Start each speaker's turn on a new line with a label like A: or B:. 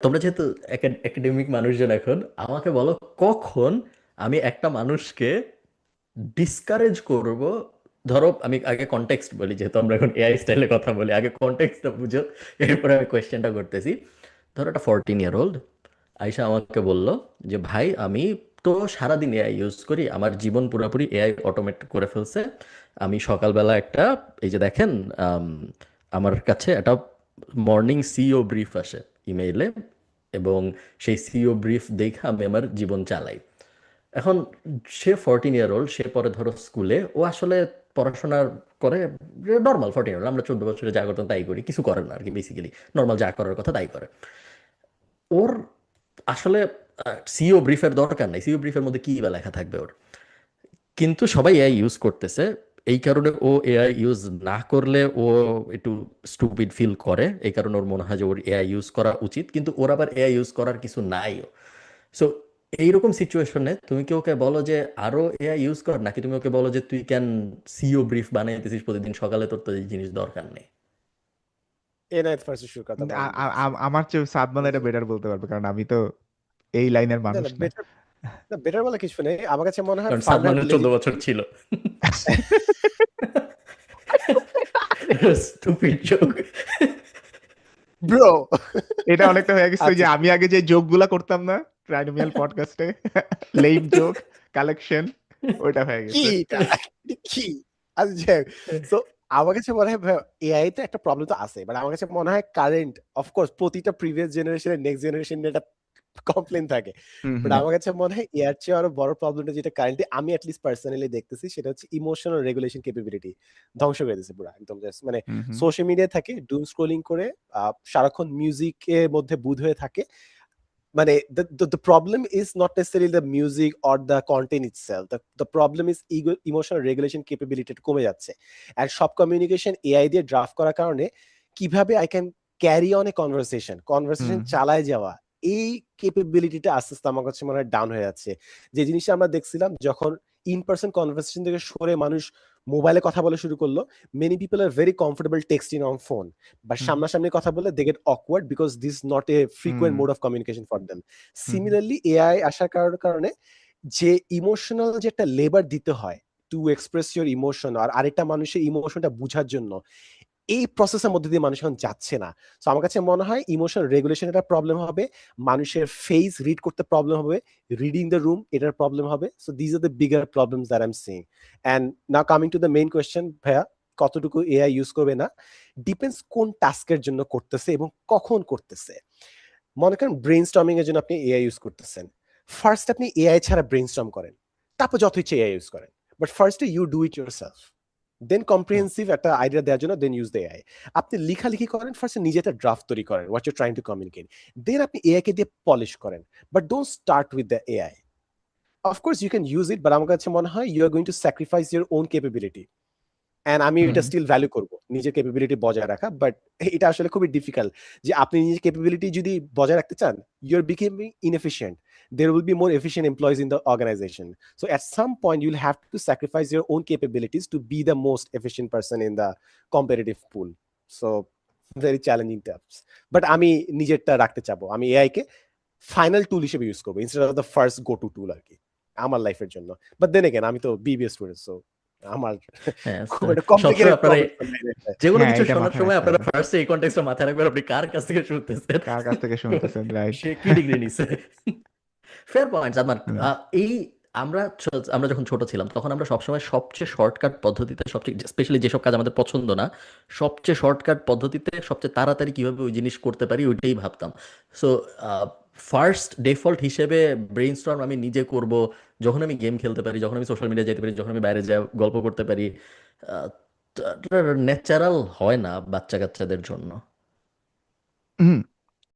A: তোমরা যেহেতু একাডেমিক মানুষজন, এখন আমাকে বলো কখন আমি একটা মানুষকে ডিসকারেজ করব। ধরো আমি আগে কনটেক্সট বলি, যেহেতু আমরা এখন এআই স্টাইলে কথা বলি, আগে কনটেক্সটটা বুঝো, এরপরে আমি কোয়েশ্চেনটা করতেছি। ধরো একটা 14 ইয়ার ওল্ড আয়শা আমাকে বলল যে ভাই আমি তো সারাদিন এআই ইউজ করি, আমার জীবন পুরোপুরি এআই অটোমেট করে ফেলছে। আমি সকালবেলা একটা, এই যে দেখেন, আম, আমার কাছে একটা মর্নিং সিইও ব্রিফ আসে ইমেইলে, এবং সেই সিইও ব্রিফ দেখে আমি আমার জীবন চালাই। এখন সে 14 ইয়ার ওল্ড, সে পরে ধরো স্কুলে, ও আসলে পড়াশোনা করে নর্মাল 14 ইয়ার ওল্ড, আমরা 14 বছরে যা করতাম তাই করি, কিছু করে না আর কি, বেসিক্যালি নর্মাল যা করার কথা তাই করে। ওর আসলে সিইও ব্রিফের দরকার নাই, সিইও ব্রিফের মধ্যে কি বা লেখা থাকবে ওর। কিন্তু সবাই এআই ইউজ করতেছে, এই কারণে ও এআই ইউজ না করলে ও একটু স্টুপিড ফিল করে, এই কারণে ওর মনে হয় যে ওর এআই ইউজ করা উচিত, কিন্তু ওর আবার এআই ইউজ করার কিছু নাইও। সো এইরকম সিচুয়েশনে তুমি কি ওকে বলো যে আরো এআই ইউজ কর, নাকি তুমি ওকে বলো যে তুই কেন সিইও ব্রিফ বানাইতেছিস প্রতিদিন সকালে, তোর তো এই জিনিস দরকার নেই?
B: এনায়েত ফার্স্ট শুরু কথা বলেন দেখি।
C: আমার চেয়ে সাদমান এটা বেটার বলতে পারবে, কারণ আমি তো এই লাইনের
B: না
C: মানুষ
B: না
C: না।
B: বেটার, না বেটার বলে কিছু নেই, আমার কাছে মনে হয়
A: কারণ
B: ফার্নান্ড
A: সাদমানের
B: লেজি।
A: 14 বছর ছিল। Stupid joke.
B: ব্রো।
C: এটা অনেকটা হয়ে গেছে ওই যে
B: আচ্ছা
C: আমি আগে যে জোক গুলা করতাম না ট্রাইনোমিয়াল পডকাস্টে, লেম জোক কালেকশন, ওইটা হয়ে
B: কি
C: গেছে।
B: এটা, কি? আচ্ছা, সো আমার কাছে মনে হয় এআই তে একটা প্রবলেম তো আছে, বাট আমার কাছে মনে হয় কারেন্ট, অফকোর্স প্রতিটা প্রিভিয়াস জেনারেশনের নেক্সট জেনারেশন এটা কমপ্লেন থাকে,
C: হুম
B: বাট
C: হুম
B: আমার কাছে মনে হয় এর চেয়ে আরো বড় প্রবলেমটা যেটা কারেন্টলি আমি অ্যাটলিস্ট পার্সোনালি দেখতেছি, সেটা হচ্ছে ইমোশনাল রেগুলেশন ক্যাপাবিলিটি ধ্বংস করে দিচ্ছে পুরো একদম। জাস্ট মানে
C: হুম হুম
B: সোশ্যাল মিডিয়ায় থাকে, ডুম স্ক্রোলিং করে, সারাক্ষণ মিউজিকের মধ্যে বুঁদ হয়ে থাকে। মানে the problem is not necessarily the music or the content itself. The problem is emotional regulation capability টা কমে যাচ্ছে, আর সব কমিউনিকেশন এআই দিয়ে ড্রাফট করার কারণে কিভাবে I can carry on a conversation
C: hmm
B: conversation চালায় যাওয়া, এই কেপেবিলিটিটা আস্তে আস্তে আমার কাছে মনে হয় ডাউন হয়ে যাচ্ছে। যে জিনিসটা আমরা দেখছিলাম যখন ইন পার্সন কনভারসেশন থেকে সরে মানুষ মোবাইলে কথা বলা শুরু করলো, many people are very comfortable texting on phone, বা
C: হুম
B: সামনাসামনি কথা বলে they get awkward because this not a
C: hmm
B: frequent mode of communication for them.
C: Hmm
B: similarly AI আসার কারণে যে ইমোশনাল যে একটা লেবার দিতে হয় টু এক্সপ্রেস ইউর ইমোশন, আর আরেকটা মানুষের ইমোশনটা বোঝার জন্য, এই প্রসেসের মধ্যে দিয়ে মানুষ এখন যাচ্ছে না। সো আমার কাছে মনে হয় ইমোশনাল রেগুলেশন একটা প্রবলেম হবে, মানুষের ফেস রিড করতে প্রবলেম হবে, রিডিং দ্য রুম এটার প্রবলেম হবে। So these are the bigger problems that I am seeing. And now coming to the main question, ভাইয়া কতটুকু এআই ইউজ করবে না, ডিপেন্ডস কোন টাস্কের জন্য করতেছে এবং কখন করতেছে। মনে করেন ব্রেন স্টর্মিং এর জন্য আপনি এআই ইউজ করতেছেন, ফার্স্ট আপনি এআই ছাড়া ব্রেন স্টর্ম করেন, তারপর যত ইচ্ছে এআই ইউজ করেন, বাট ফার্স্টে you do it yourself, then comprehensive একটা আইডিয়া দেওয়ার জন্য দেন ইউজ দ্য এআই। আপনি লেখালেখি করেন, ফার্স্টে নিজে একটা ড্রাফট তৈরি করেন what you trying to communicate, then আপনি এআই কে দিয়ে পলিশ করেন, but don't start with the AI. Of course you can use it, but আমার কাছে মনে হয় you are going to sacrifice your own capability, and আমি
A: হুম।
B: এটা স্টিল ভ্যালু করব নিজের ক্যাপাবিলিটি বজায় রাখা, বাট এটা আসলে খুবই ডিফিকাল্ট। যে আপনি নিজের ক্যাপাবিলিটি যদি বজায় রাখতে চান, you're becoming inefficient, there will be more efficient employees in the organization. So at some point you'll have to sacrifice your own capabilities to be the most efficient person in the competitive pool. So very challenging tips, but আমি নিজেরটা রাখতে চাবো, আমি AI কে final টুল হিসেবে use করবো instead of the first go to tool আর কি আমার লাইফের জন্য। বাট দেন এগেন আমি তো বিবিএস স্টুডেন্ট, সো আমার
A: হ্যাঁ,
B: খুব একটা
A: সবসময়
B: কমপ্লিকেটেড
A: আপনারা
B: প্রবলেম নাই।
A: যে কোনো
C: হ্যাঁ,
A: কিছু
C: এটা
A: শোনার
C: মাথায়
A: সময়
C: রাখতে
A: আপনারা
C: হবে
A: ফার্স্ট এই কনটেক্সটটা মাথায় রাখবেন, আপনি কার কাছ থেকে শুনতেছেন,
C: কার কাছ থেকে শুনতেছেন, রাইট।
A: সে কি ডিগ্রি নিছে। ফেয়ার পয়েন্ট আমার। এই আমরা যখন ছোট ছিলাম তখন আমরা সবসময় সবচেয়ে শর্টকাট পদ্ধতিতে, সবচেয়ে স্পেশালি যেসব কাজ আমাদের পছন্দ না, সবচেয়ে শর্টকাট পদ্ধতিতে সবচেয়ে তাড়াতাড়ি কিভাবে ওই জিনিস করতে পারি ওইটাই ভাবতাম। সো ফার্স্ট ডিফল্ট হিসেবে ব্রেইনস্টর্ম আমি নিজে করব যখন আমি গেম খেলতে পারি, যখন আমি সোশ্যাল মিডিয়া যেতে পারি, যখন আমি বাইরে যা গল্প করতে পারি। ন্যাচারাল হয় না বাচ্চা কাচ্চাদের জন্য।
C: হুম